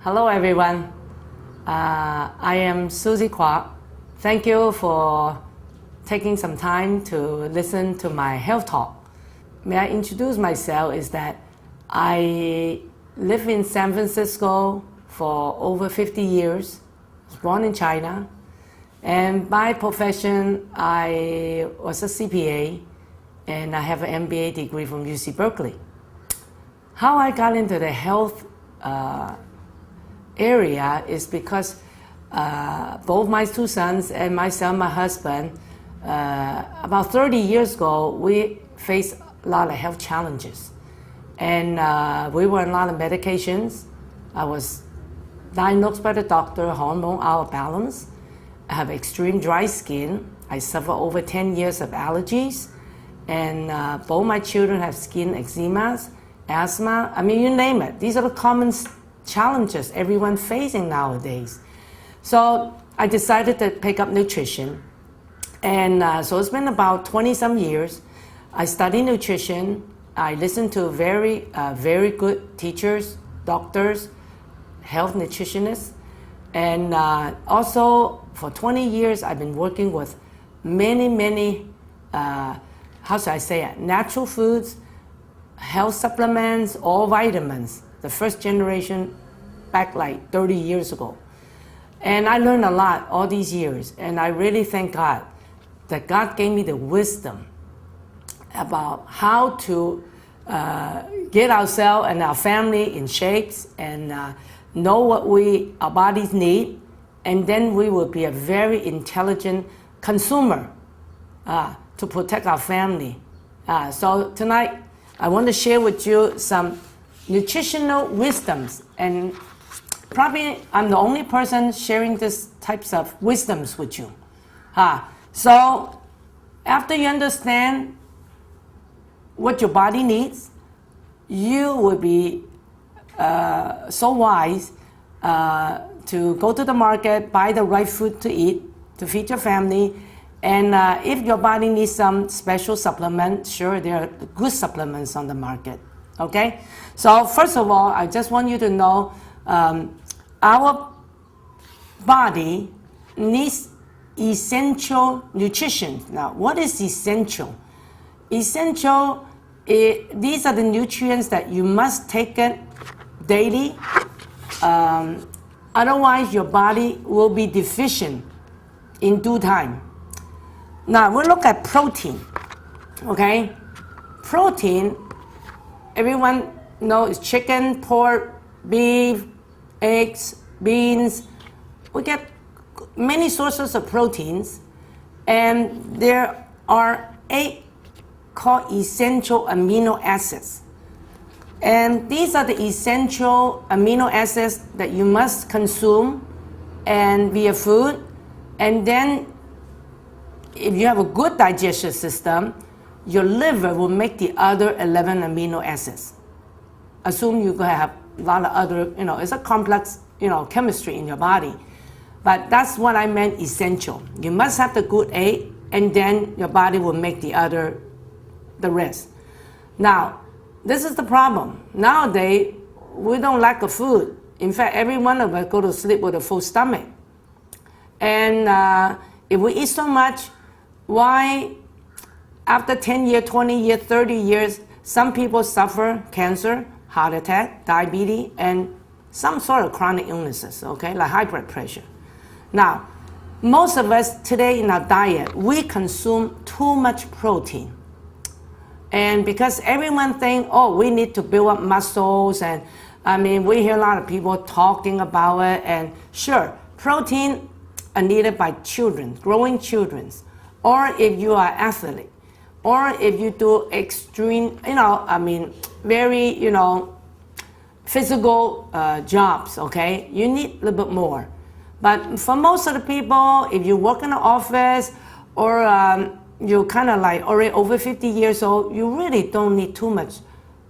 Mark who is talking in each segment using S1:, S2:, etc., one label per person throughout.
S1: Hello everyone, I am Susie Kwok. Thank you for taking some time to listen to my health talk. May I introduce myself is that I live in San Francisco for over 50 years. I was born in China, and by profession I was a CPA and I have an MBA degree from UC Berkeley. How I got into the health area is because both my two sons and myself, my husband, about 30 years ago, we faced a lot of health challenges. And we were on a lot of medications. I was diagnosed by the doctor, hormone out of balance. I have extreme dry skin. I suffer over 10 years of allergies. And both my children have skin eczemas, asthma, I mean, you name it. These are the common challenges everyone facing nowadays. So I decided to pick up nutrition. And so it's been about 20 some years. I study nutrition. I listen to very good teachers, doctors, health nutritionists. And also for 20 years, I've been working with many, how should I say it, natural foods, health supplements, all vitamins, the first generation back like 30 years ago. And I learned a lot all these years, and I really thank God that God gave me the wisdom about how to get ourselves and our family in shapes and know what our bodies need, and then we will be a very intelligent consumer to protect our family. So tonight, I want to share with you some nutritional wisdoms, and probably I'm the only person sharing these types of wisdoms with you. So after you understand what your body needs, you will be so wise to go to the market, buy the right food to eat, to feed your family. And if your body needs some special supplement, sure, there are good supplements on the market, okay? So first of all, I just want you to know our body needs essential nutrition. Now, what is essential? Essential, these are the nutrients that you must take it daily. Otherwise, your body will be deficient in due time. Now, we'll look at protein, okay? Protein, everyone knows chicken, pork, beef, eggs, beans. We get many sources of proteins, and there are 8 called essential amino acids. And these are the essential amino acids that you must consume and via food. And then if you have a good digestive system, your liver will make the other 11 amino acids. Assume you have a lot of other, it's a complex, chemistry in your body. But that's what I meant essential. You must have the good 8, and then your body will make the rest. Now, this is the problem. Nowadays, we don't lack of food. In fact, every one of us go to sleep with a full stomach. And if we eat so much, why after 10 years, 20 years, 30 years, some people suffer cancer, heart attack, diabetes, and some sort of chronic illnesses, okay, like high blood pressure. Now, most of us today in our diet, we consume too much protein. And because everyone thinks, oh, we need to build up muscles, and I mean, we hear a lot of people talking about it, and sure, protein are needed by children, growing children, or if you are athlete, or if you do extreme, very, physical jobs, okay? You need a little bit more. But for most of the people, if you work in an office, or you're kind of like already over 50 years old, you really don't need too much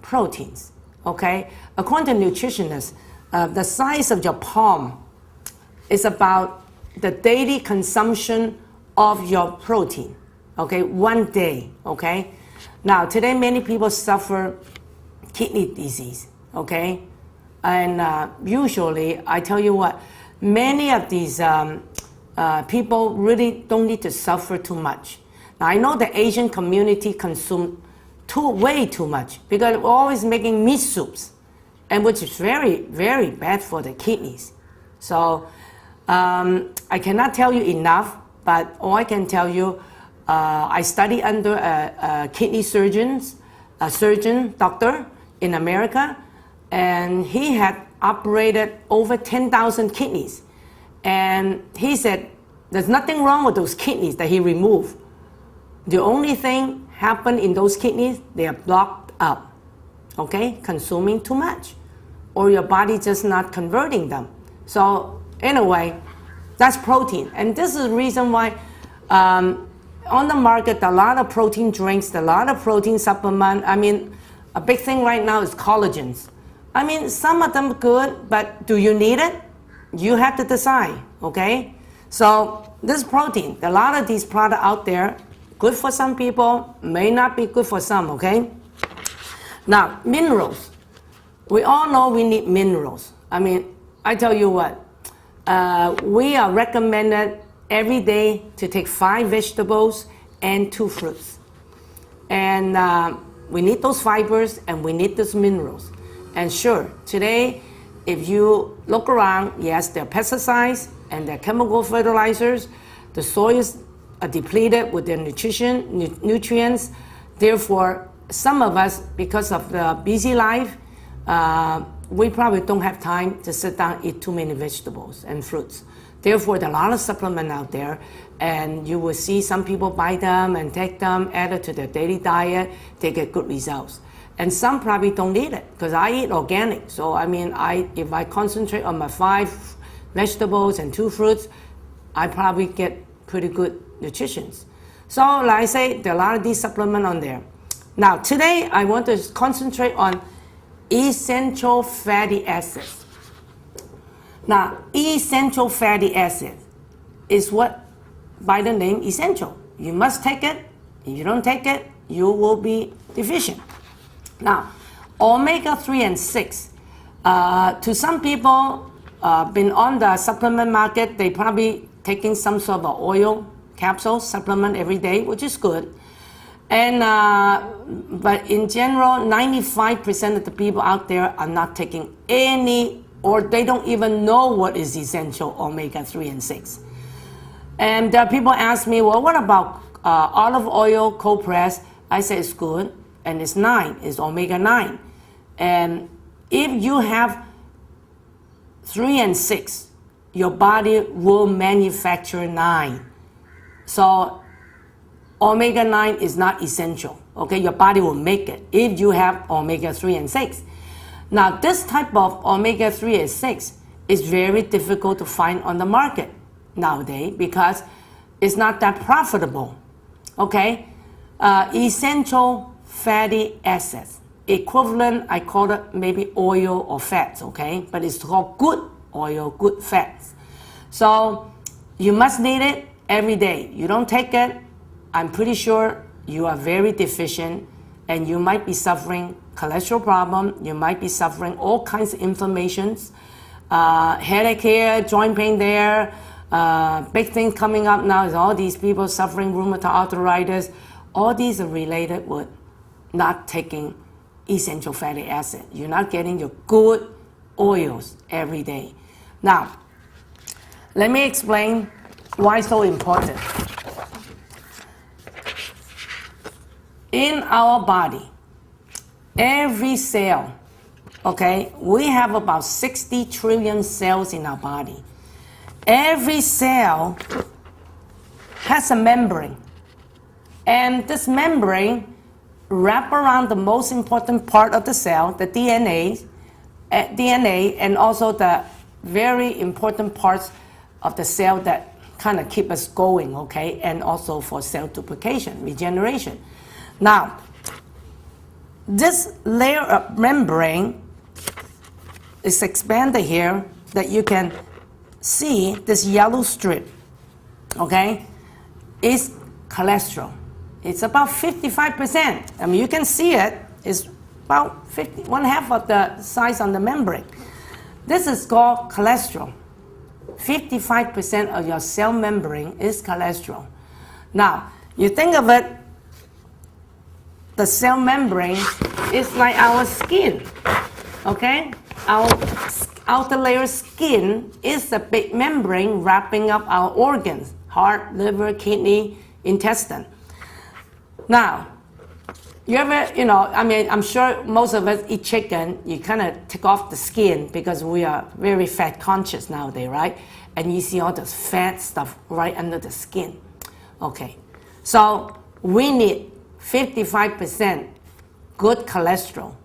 S1: proteins, okay? According to nutritionists, the size of your palm is about the daily consumption of your protein, okay, 1 day, okay? Now, today many people suffer kidney disease, okay? And usually, I tell you what, many of these people really don't need to suffer too much. Now, I know the Asian community consume way too much because we're always making meat soups, and which is very, very bad for the kidneys. So I cannot tell you enough, but all I can tell you, I study under a kidney surgeon doctor in America, and he had operated over 10,000 kidneys. And he said, there's nothing wrong with those kidneys that he removed. The only thing happened in those kidneys, they are blocked up, okay? Consuming too much, or your body just not converting them. So anyway, that's protein. And this is the reason why on the market, a lot of protein drinks, a lot of protein supplement. I mean, a big thing right now is collagens. I mean, some of them good, but do you need it? You have to decide, okay? So this protein, a lot of these products out there, good for some people, may not be good for some, okay? Now, minerals. We all know we need minerals. I mean, I tell you what, we are recommended every day to take 5 vegetables and 2 fruits. And we need those fibers and we need those minerals. And sure, today, if you look around, yes, there are pesticides and there are chemical fertilizers. The soils are depleted with their nutrients. Therefore, some of us, because of the busy life, we probably don't have time to sit down and eat too many vegetables and fruits. Therefore, there are a lot of supplements out there, and you will see some people buy them and take them, add it to their daily diet, they get good results. And some probably don't need it, because I eat organic. So I mean, if I concentrate on my 5 vegetables and 2 fruits, I probably get pretty good nutrition. So like I say, there are a lot of these supplements on there. Now today, I want to concentrate on essential fatty acids. Now, essential fatty acid is what, by the name, essential. You must take it. If you don't take it, you will be deficient. Now, omega-3 and 6, to some people been on the supplement market, they probably taking some sort of oil capsule supplement every day, which is good. And but in general, 95% of the people out there are not taking any, or they don't even know what is essential omega-3 and 6. And there are people ask me, well, what about olive oil cold press? I say it's good, and it's 9, it's omega-9. And if you have 3 and 6, your body will manufacture 9. So omega-9 is not essential, okay? Your body will make it if you have omega-3 and 6. Now, this type of omega-3 and 6 is very difficult to find on the market nowadays because it's not that profitable, okay? Essential fatty acids, equivalent, I call it maybe oil or fats, okay? But it's called good oil, good fats. So you must need it every day. You don't take it, I'm pretty sure you are very deficient and you might be suffering cholesterol problem, you might be suffering all kinds of inflammations, headache here, joint pain there. Big thing coming up now is all these people suffering rheumatoid arthritis. All these are related with not taking essential fatty acid. You're not getting your good oils every day. Now, let me explain why it's so important. In our body, every cell, okay, we have about 60 trillion cells in our body. Every cell has a membrane. And this membrane wraps around the most important part of the cell, the DNA, and also the very important parts of the cell that kind of keep us going, okay, and also for cell duplication, regeneration. Now, this layer of membrane is expanded here that you can see this yellow strip, okay, is cholesterol. It's about 55%. I mean, you can see it. It's about 1/2 of the size on the membrane. This is called cholesterol. 55% of your cell membrane is cholesterol. Now, you think of it, the cell membrane is like our skin, okay? Our outer layer skin is a big membrane wrapping up our organs, heart, liver, kidney, intestine. Now, you ever, I'm sure most of us eat chicken, you kind of take off the skin because we are very fat conscious nowadays, right? And you see all this fat stuff right under the skin. Okay, so we need 55% good cholesterol,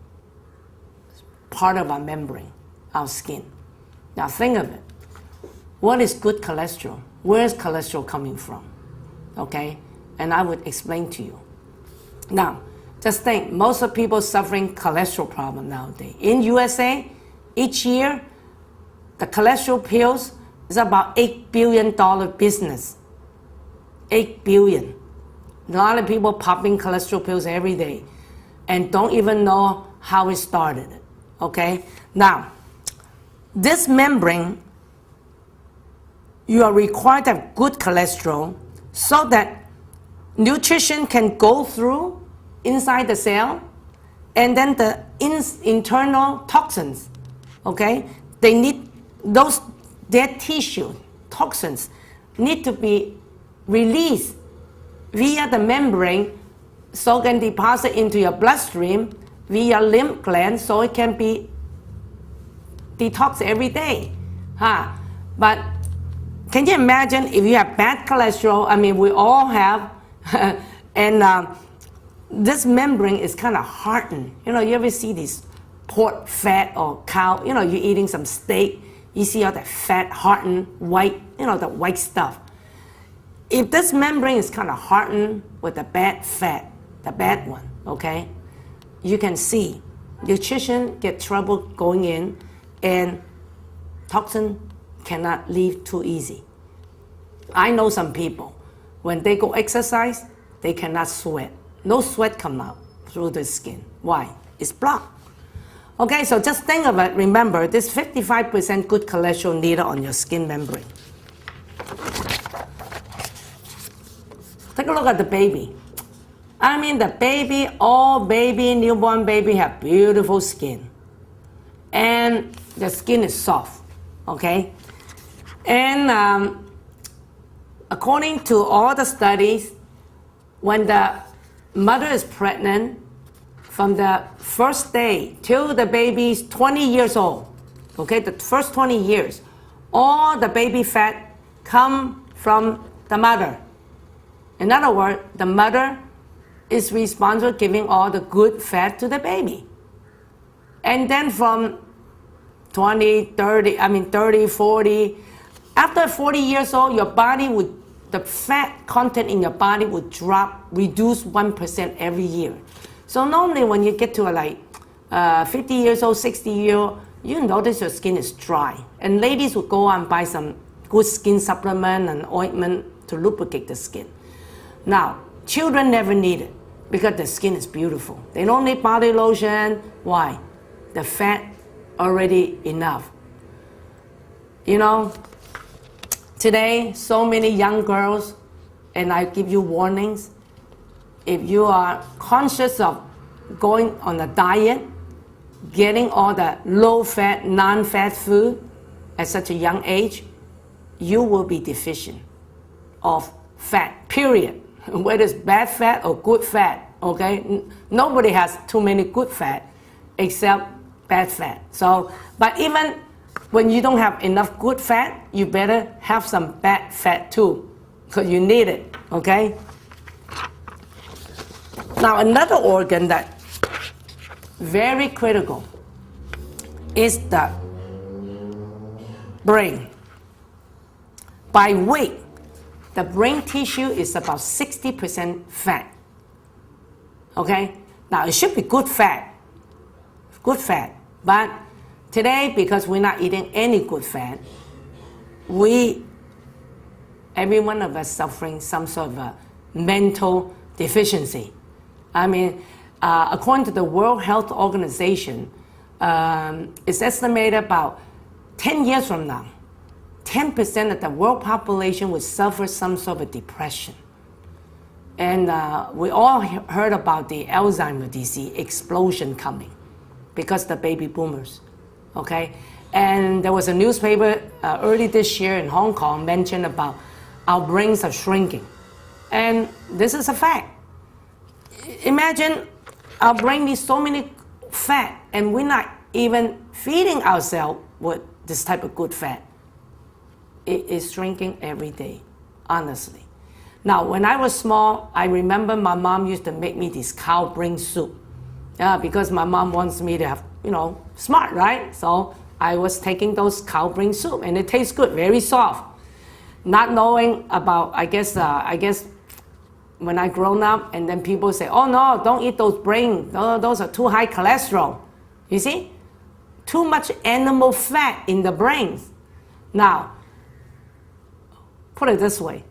S1: part of our membrane, our skin. Now think of it. What is good cholesterol? Where is cholesterol coming from? Okay, and I would explain to you. Now, just think, most of people suffering cholesterol problem nowadays. In USA, each year, the cholesterol pills is about $8 billion business. 8 billion. A lot of people popping cholesterol pills every day and don't even know how it started. Okay? Now, this membrane, you are required to have good cholesterol so that nutrition can go through inside the cell, and then the internal toxins, okay? They need those dead tissue toxins need to be released via the membrane so it can deposit into your bloodstream via lymph gland so it can be detoxed every day. But can you imagine if you have bad cholesterol? I mean, we all have, and this membrane is kind of hardened. You ever see these pork fat or cow, you're eating some steak, you see all that fat, hardened, white, the white stuff. If this membrane is kind of hardened with the bad fat, the bad one, okay, you can see nutrition get trouble going in and toxin cannot leave too easy. I know some people, when they go exercise, they cannot sweat. No sweat come out through the skin. Why? It's blocked. Okay, so just think of it. Remember, this 55% good cholesterol needed on your skin membrane. Take a look at the baby. I mean, the baby, all baby, newborn baby have beautiful skin. And the skin is soft, okay? And according to all the studies, when the mother is pregnant, from the first day till the baby's 20 years old, okay, the first 20 years, all the baby fat come from the mother. In other words, the mother is responsible for giving all the good fat to the baby. And then from 30, 40, after 40 years old, your body would, the fat content in your body would drop, reduce 1% every year. So normally when you get to 50 years old, 60 years old, you notice your skin is dry. And ladies will go and buy some good skin supplement and ointment to lubricate the skin. Now, children never need it because the skin is beautiful. They don't need body lotion. Why? The fat already enough. Today, so many young girls, and I give you warnings, if you are conscious of going on a diet, getting all the low-fat, non-fat food at such a young age, you will be deficient of fat, period. Whether it's bad fat or good fat, okay? Nobody has too many good fat except bad fat. So, but even when you don't have enough good fat, you better have some bad fat too, because you need it, okay? Now, another organ that very critical is the brain. By weight, the brain tissue is about 60% fat. Okay? Now, it should be good fat. But today, because we're not eating any good fat, every one of us suffering some sort of a mental deficiency. I mean, according to the World Health Organization, it's estimated about 10 years from now, 10% of the world population will suffer some sort of depression. And we all heard about the Alzheimer's disease explosion coming because the baby boomers, okay? And there was a newspaper early this year in Hong Kong mentioned about our brains are shrinking. And this is a fact. Imagine our brain needs so many fat and we're not even feeding ourselves with this type of good fat. It is shrinking every day, honestly. Now, when I was small, I remember my mom used to make me this cow brain soup. Yeah, because my mom wants me to have, smart, right? So I was taking those cow brain soup and it tastes good, very soft. Not knowing about, I guess when I grown up and then people say, oh no, don't eat those brains. Those are too high cholesterol. You see? Too much animal fat in the brains. Now, put it this way.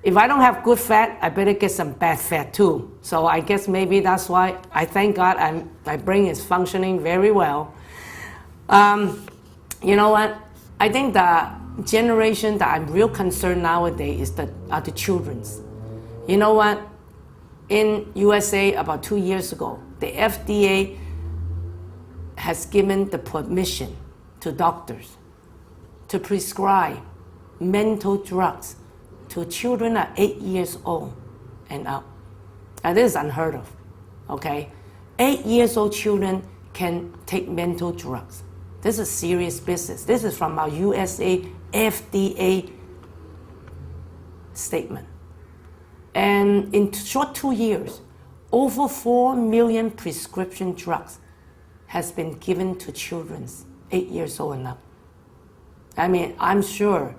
S1: If I don't have good fat, I better get some bad fat too. So I guess maybe that's why I thank God my brain is functioning very well. You know what? I think the generation that I'm real concerned nowadays are the children's. You know what? In USA about 2 years ago, the FDA has given the permission to doctors to prescribe mental drugs to children at 8 years old and up. Now this is unheard of, okay? 8 years old children can take mental drugs. This is serious business. This is from our USA FDA statement. And in short 2 years, over 4 million prescription drugs has been given to children 8 years old and up. I mean, I'm sure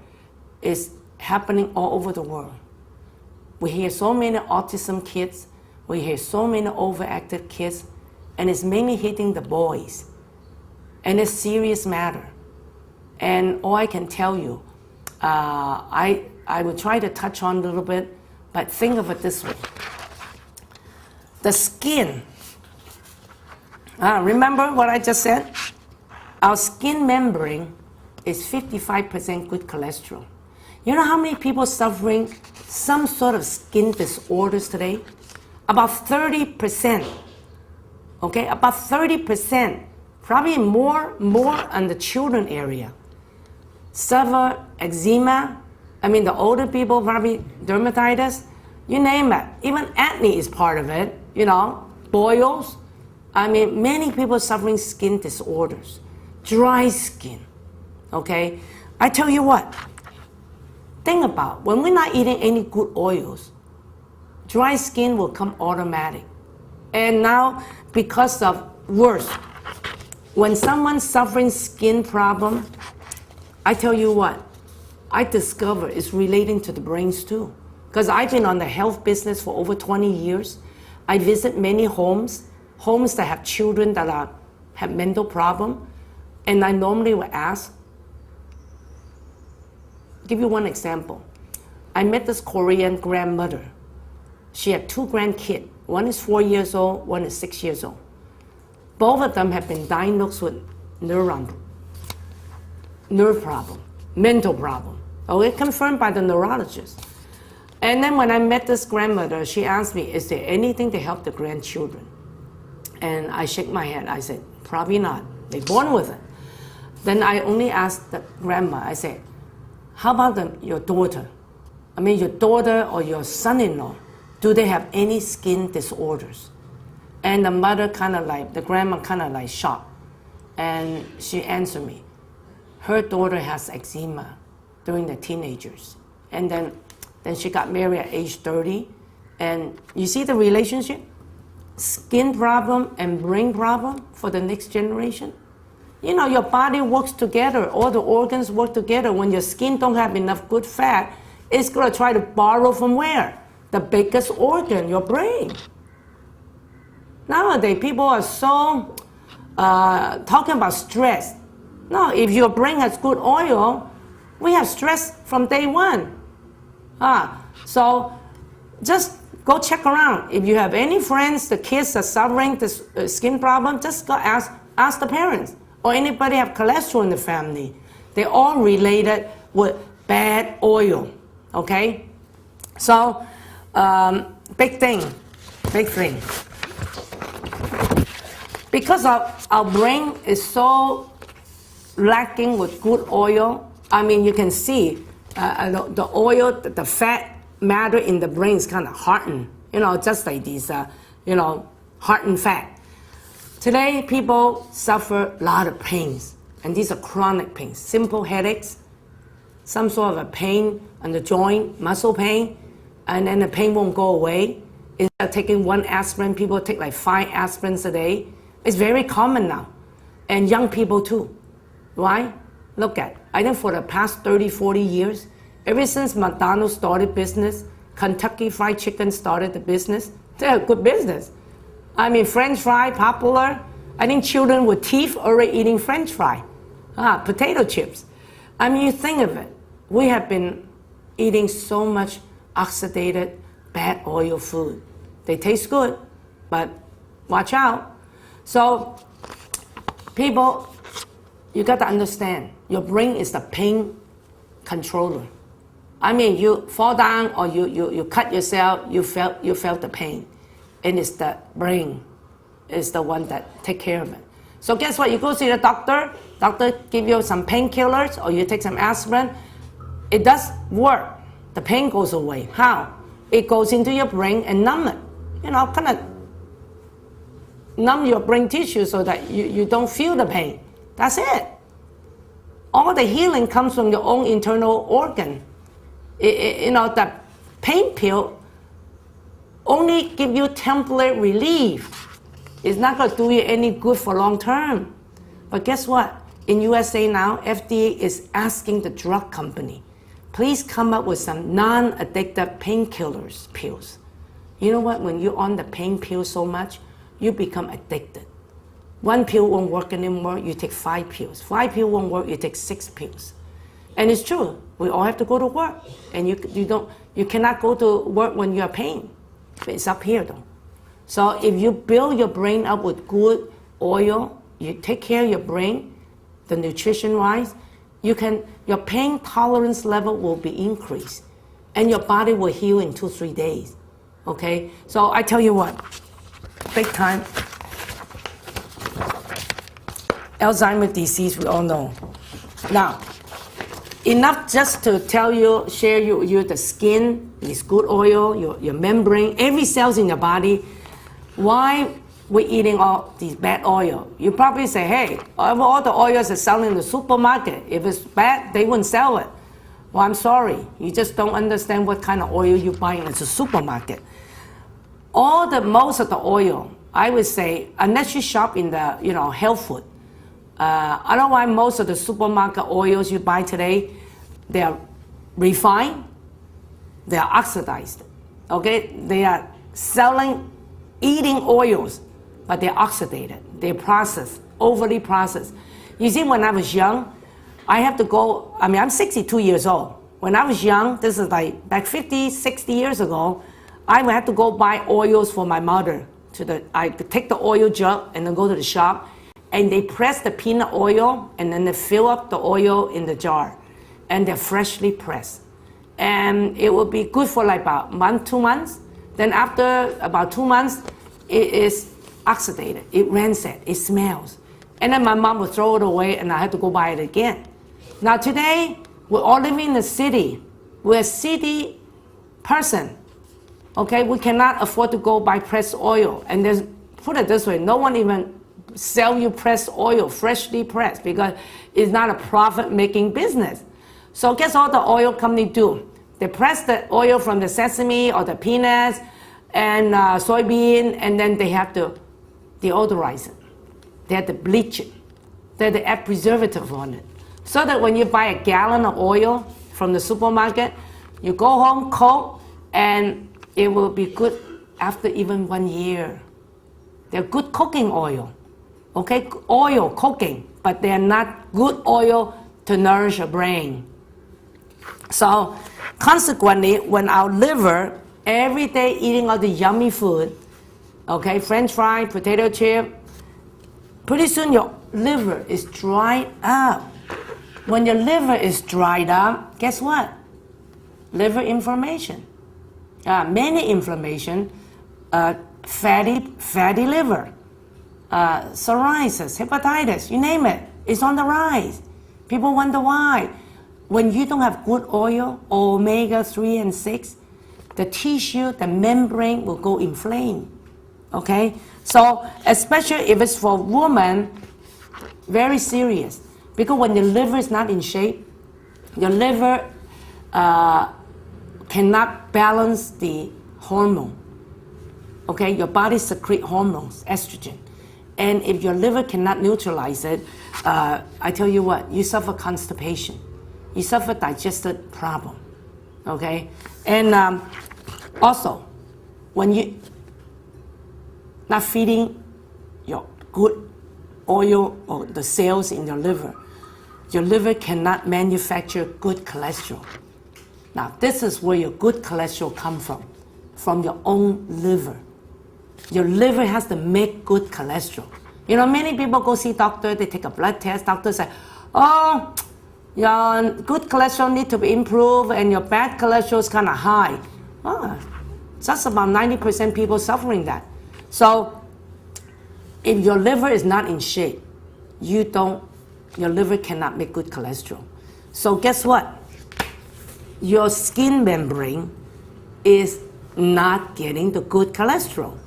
S1: it's happening all over the world. We hear so many autism kids, we hear so many overactive kids, and it's mainly hitting the boys. And it's a serious matter. And all I can tell you, I will try to touch on a little bit, but think of it this way. The skin, remember what I just said? Our skin membrane is 55% good cholesterol. You know how many people suffering some sort of skin disorders today? About 30%. Okay, about 30%, probably more on the children area. Suffer eczema. I mean, the older people probably dermatitis. You name it. Even acne is part of it. Boils. I mean, many people suffering skin disorders, dry skin. Okay, I tell you what. Think about when we're not eating any good oils, dry skin will come automatic. And now, because of worse, when someone's suffering skin problem, I tell you what, I discover it's relating to the brains too. Because I've been on the health business for over 20 years. I visit many homes that have children that have mental problem, and I normally will ask. Give you one example. I met this Korean grandmother. She had 2 grandkids. One is 4 years old, one is 6 years old. Both of them have been diagnosed with nerve problem, mental problem. Okay, confirmed by the neurologist. And then when I met this grandmother, she asked me, is there anything to help the grandchildren? And I shake my head. I said, probably not. They're born with it. Then I only asked the grandma, I said, how about your daughter? I mean, your daughter or your son-in-law, do they have any skin disorders? And the grandma kind of like shocked. And she answered me, her daughter has eczema during the teenagers. And then she got married at age 30. And you see the relationship? Skin problem and brain problem for the next generation. Your body works together, all the organs work together. When your skin don't have enough good fat, it's gonna try to borrow from where? The biggest organ, your brain. Nowadays, people are so talking about stress. No, if your brain has good oil, we have stress from day one. So just go check around. If you have any friends, the kids are suffering this skin problem, just go ask the parents. Or anybody have cholesterol in the family. They're all related with bad oil, okay? So, big thing. Because our brain is so lacking with good oil, I mean, you can see the oil, the fat matter in the brain is kind of hardened, just like these, hardened fat. Today, people suffer a lot of pains, and these are chronic pains, simple headaches, some sort of a pain on the joint, muscle pain, and then the pain won't go away. Instead of taking one aspirin, people take like 5 aspirins a day. It's very common now, and young people too. Why? Look at, I think for the past 30, 40 years, ever since McDonald's started business, Kentucky Fried Chicken started the business, they're a good business. I mean, French fry, popular. I think children with teeth already eating French fry. Potato chips. I mean, you think of it. We have been eating so much oxidated, bad oil food. They taste good, but watch out. So, people, you got to understand, your brain is the pain controller. I mean, you fall down or you cut yourself, you felt the pain. And it's the brain is the one that take care of it. So guess what? You go see the doctor give you some painkillers or you take some aspirin. It does work. The pain goes away. How? It goes into your brain and numb it. Kind of numb your brain tissue so that you don't feel the pain. That's it. All the healing comes from your own internal organ. The pain pill only give you temporary relief. It's not going to do you any good for long term. But guess what? In USA now, FDA is asking the drug company, please come up with some non-addictive painkillers pills. You know what? When you're on the pain pill so much, you become addicted. 1 pill won't work anymore, you take 5 pills. 5 pills won't work, you take 6 pills. And it's true, we all have to go to work. And you cannot go to work when you're in pain. It's up here though. So if you build your brain up with good oil, you take care of your brain, the nutrition wise, your pain tolerance level will be increased. And your body will heal in 2-3 days. Okay? So I tell you what, big time. Alzheimer's disease, we all know. Now, enough just to tell you, share you the skin, is good oil, your membrane, every cell's in your body. Why we're eating all these bad oil? You probably say, hey, all the oils are selling in the supermarket. If it's bad, they wouldn't sell it. Well, I'm sorry. You just don't understand what kind of oil you're buying at the supermarket. Most of the oil, I would say, unless you shop in the health food, otherwise most of the supermarket oils you buy today, they are refined, they are oxidized. Okay, they are eating oils, but they're oxidated, they're processed, overly processed. You see, when I was young, I'm 62 years old. When I was young, this is like back 50, 60 years ago, I would have to go buy oils for my mother. I could take the oil jug and then go to the shop, and they press the peanut oil, and then they fill up the oil in the jar, and they're freshly pressed. And it will be good for like about 1-2 months. Then after about 2 months, it is oxidated, it rancid, it smells. And then my mom would throw it away and I had to go buy it again. Now today, we're all living in the city. We're a city person, okay? We cannot afford to go buy pressed oil. And put it this way, no one even sell you pressed oil, freshly pressed, because it's not a profit-making business. So guess what the oil company do? They press the oil from the sesame or the peanuts and soybean, and then they have to deodorize it. They have to bleach it. They have to add preservative on it. So that when you buy a gallon of oil from the supermarket, you go home, cook, and it will be good after even 1 year. They're good cooking oil. Okay, oil cooking, but they're not good oil to nourish your brain. So consequently, when our liver every day eating all the yummy food, okay, French fry, potato chip, pretty soon your liver is dried up. When your liver is dried up, guess what? Liver inflammation. Many inflammation, fatty liver, psoriasis, hepatitis, you name it. It's on the rise. People wonder why. When you don't have good oil, omega-3 and 6, the tissue, the membrane will go inflamed. Okay? So, especially if it's for women, very serious. Because when the liver is not in shape, your liver cannot balance the hormone. Okay? Your body secretes hormones, estrogen. And if your liver cannot neutralize it, I tell you what, you suffer constipation. You suffer digestive problem. Okay? And also, when you not feeding your good oil or the cells in your liver cannot manufacture good cholesterol. Now, this is where your good cholesterol comes from your own liver. Your liver has to make good cholesterol. You know, many people go see doctor, they take a blood test, doctor say, oh, your good cholesterol need to be improved and your bad cholesterol is kind of high. Oh, just about 90% people suffering that. So, if your liver is not in shape, your liver cannot make good cholesterol. So guess what? Your skin membrane is not getting the good cholesterol.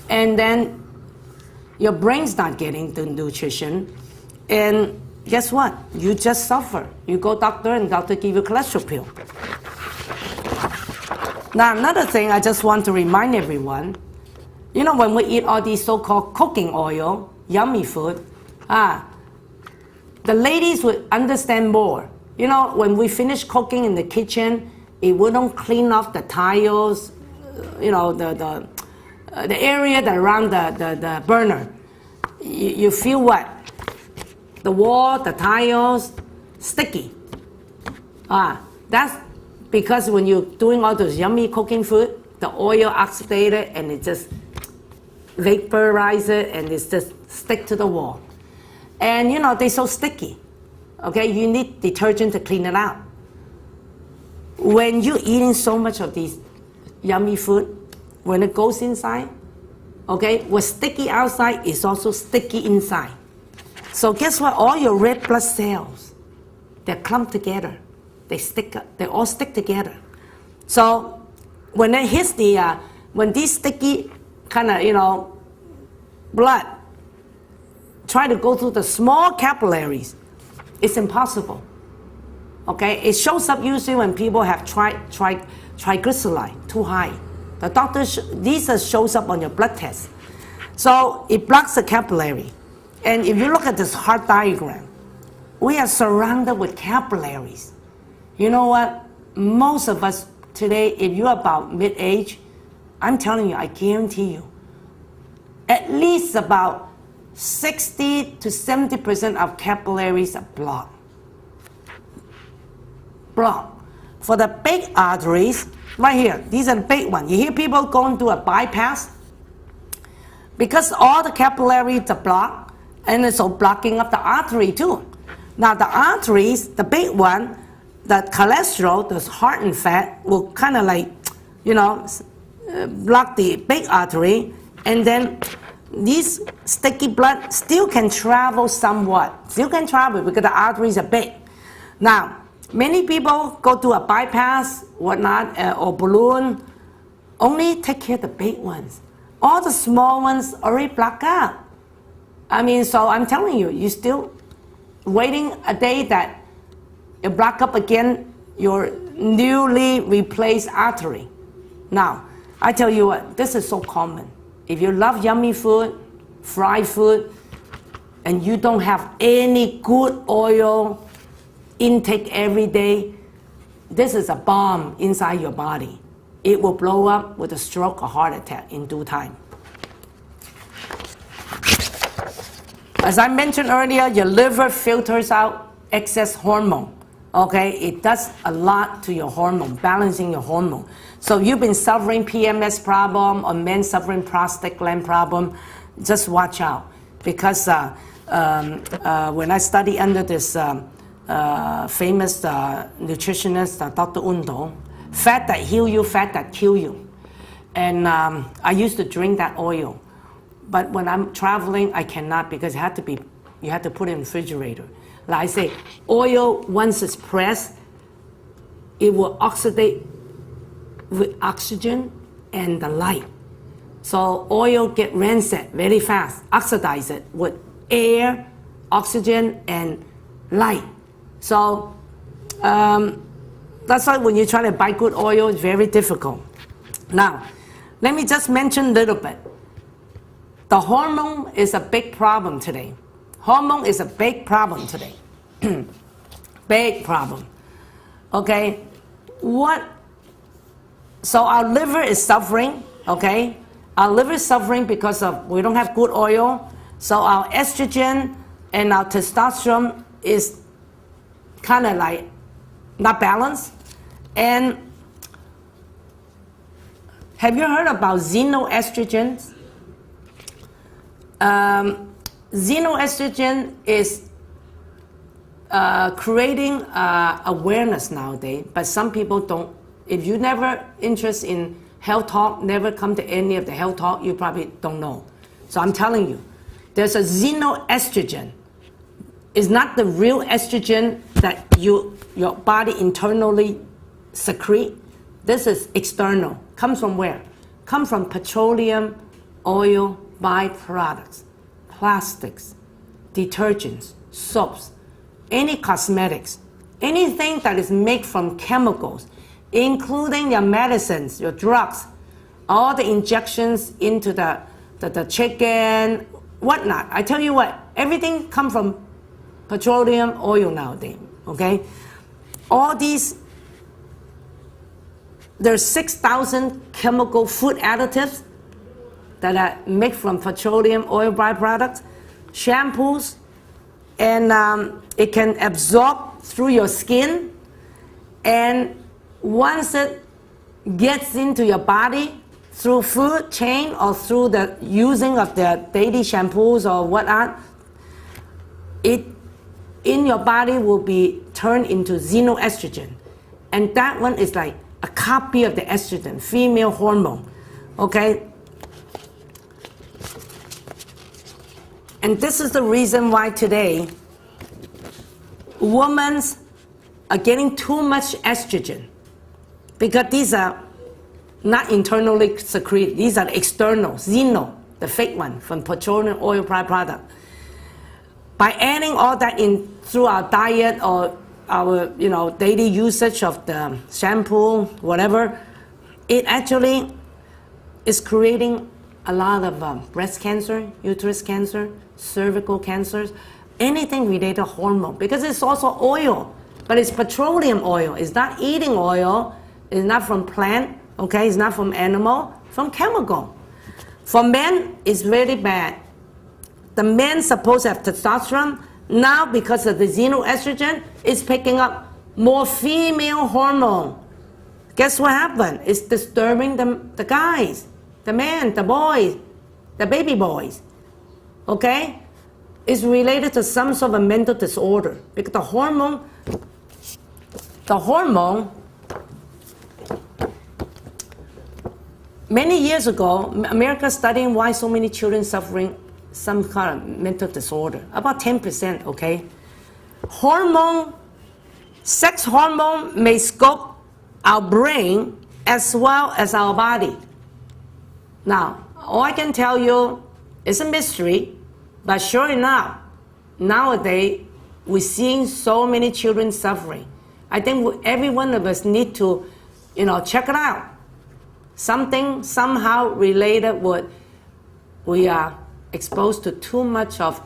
S1: And then your brain's not getting the nutrition. And guess what? You just suffer. You go doctor and doctor give you cholesterol pill. Now another thing I just want to remind everyone, you know, when we eat all these so-called cooking oil, yummy food, the ladies would understand more. You know, when we finish cooking in the kitchen, if we don't clean off the tiles, you know, the area that around the burner, you feel what? The wall, the tiles, sticky. That's because when you're doing all those yummy cooking food, the oil oxidated and it just vaporize it and it's just stick to the wall. And you know, they're so sticky. Okay, you need detergent to clean it out. When you're eating so much of these yummy food, when it goes inside, okay, what's sticky outside is also sticky inside. So guess what? All your red blood cells, they're clumped together. They all stick together. So when it hits when these sticky kind of, you know, blood try to go through the small capillaries, it's impossible. Okay, it shows up usually when people have triglyceride too high. The doctor, this shows up on your blood test. So it blocks the capillary. And if you look at this heart diagram, we are surrounded with capillaries. You know what? Most of us today, if you're about mid-age, I'm telling you, I guarantee you, at least about 60 to 70% of capillaries are blocked. For the big arteries, right here, these are the big ones. You hear people going through a bypass? Because all the capillaries are blocked, and it's all blocking up the artery too. Now the arteries, the big one, the cholesterol, the heart and fat, will kind of like, you know, block the big artery, and then this sticky blood still can travel somewhat. Still can travel because the arteries are big. Now, many people go to a bypass, whatnot, or balloon, only take care of the big ones. All the small ones already blocked out. I mean, so I'm telling you, you're still waiting a day that you block up again your newly replaced artery. Now, I tell you what, this is so common. If you love yummy food, fried food, and you don't have any good oil intake every day, this is a bomb inside your body. It will blow up with a stroke or heart attack in due time. As I mentioned earlier, your liver filters out excess hormone. Okay, it does a lot to your hormone, balancing your hormone. So you've been suffering PMS problem or men suffering prostate gland problem, just watch out. Because when I study under this famous nutritionist, Dr. Undo, fat that heal you, fat that kill you. And I used to drink that oil. But when I'm traveling, I cannot because you have to put it in the refrigerator. Like I say, oil, once it's pressed, it will oxidate with oxygen and the light. So oil get rancid very fast, oxidize it with air, oxygen, and light. So that's why when you try to buy good oil, it's very difficult. Now, let me just mention a little bit. The hormone is a big problem today. Hormone is a big problem today. Big problem. Okay? So our liver is suffering, okay? Our liver is suffering because we don't have good oil. So our estrogen and our testosterone is kind of like not balanced. And have you heard about xenoestrogens? Xenoestrogen is creating awareness nowadays, but some people don't. If you never interest in health talk, never come to any of the health talk, you probably don't know. So I'm telling you, there's a xenoestrogen. It's not the real estrogen that your body internally secrete. This is external. Comes from where? Comes from petroleum oil byproducts, plastics, detergents, soaps, any cosmetics, anything that is made from chemicals, including your medicines, your drugs, all the injections into the chicken, whatnot. I tell you what, everything comes from petroleum oil nowadays, okay? All these, there's 6,000 chemical food additives that are made from petroleum oil byproducts, shampoos, and it can absorb through your skin, and once it gets into your body through food chain or through the using of the daily shampoos or whatnot, it in your body will be turned into xenoestrogen, and that one is like a copy of the estrogen, female hormone, okay? And this is the reason why today women are getting too much estrogen, because these are not internally secreted. These are external, xeno, the fake one from petroleum oil byproduct. By adding all that in through our diet or our daily usage of the shampoo, whatever, it actually is creating a lot of breast cancer, uterus cancer, cervical cancers, anything related to hormone, because it's also oil, but it's petroleum oil. It's not eating oil. It's not from plant, okay? It's not from animal, from chemical. For men, it's very bad. The men supposed to have testosterone. Now, because of the xenoestrogen, it's picking up more female hormone. Guess what happened? It's disturbing the guys, the men, the boys, the baby boys. Okay? It's related to some sort of a mental disorder, because the hormone, many years ago, America studying why so many children suffering some kind of mental disorder, about 10%, okay? Sex hormone may sculpt our brain as well as our body. Now, all I can tell you is a mystery, but sure enough, nowadays, we're seeing so many children suffering. I think every one of us need to, check it out. Something somehow related with we are exposed to too much of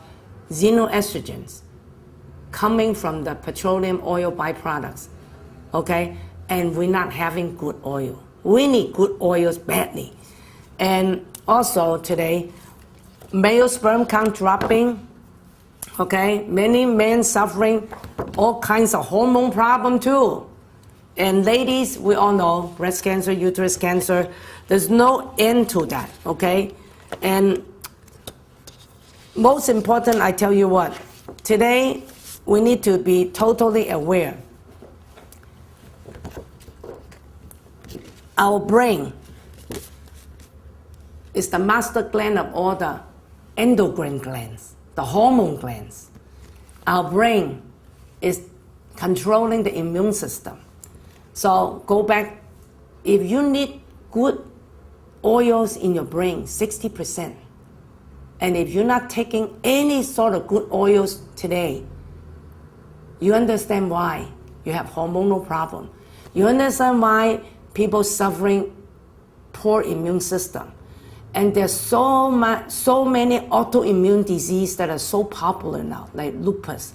S1: xenoestrogens coming from the petroleum oil byproducts, okay? And we're not having good oil. We need good oils badly. And also today, male sperm count dropping, okay? Many men suffering all kinds of hormone problem too. And ladies, we all know, breast cancer, uterus cancer, there's no end to that, okay? And most important, I tell you what, today, we need to be totally aware. Our brain is the master gland of all the endocrine glands, the hormone glands. Our brain is controlling the immune system. So go back, if you need good oils in your brain, 60%. And if you're not taking any sort of good oils today, you understand why you have hormonal problem. You understand why people suffering poor immune system. And there's so many autoimmune diseases that are so popular now, like lupus,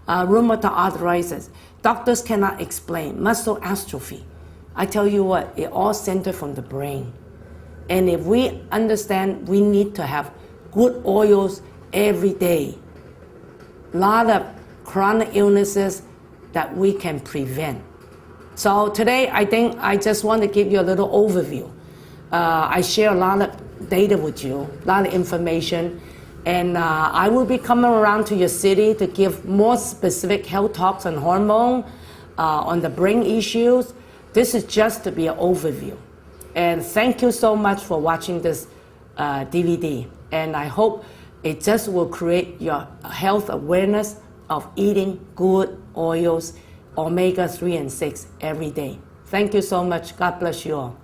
S1: rheumatoid arthritis. Doctors cannot explain. Muscle atrophy. I tell you what, it all centers from the brain. And if we understand we need to have good oils every day, a lot of chronic illnesses that we can prevent. So today, I think I just want to give you a little overview. I share a lot of data with you, a lot of information, and I will be coming around to your city to give more specific health talks on hormone, on the brain issues. This is just to be an overview. And thank you so much for watching this DVD. And I hope it just will create your health awareness of eating good oils, omega-3 and 6 every day. Thank you so much. God bless you all.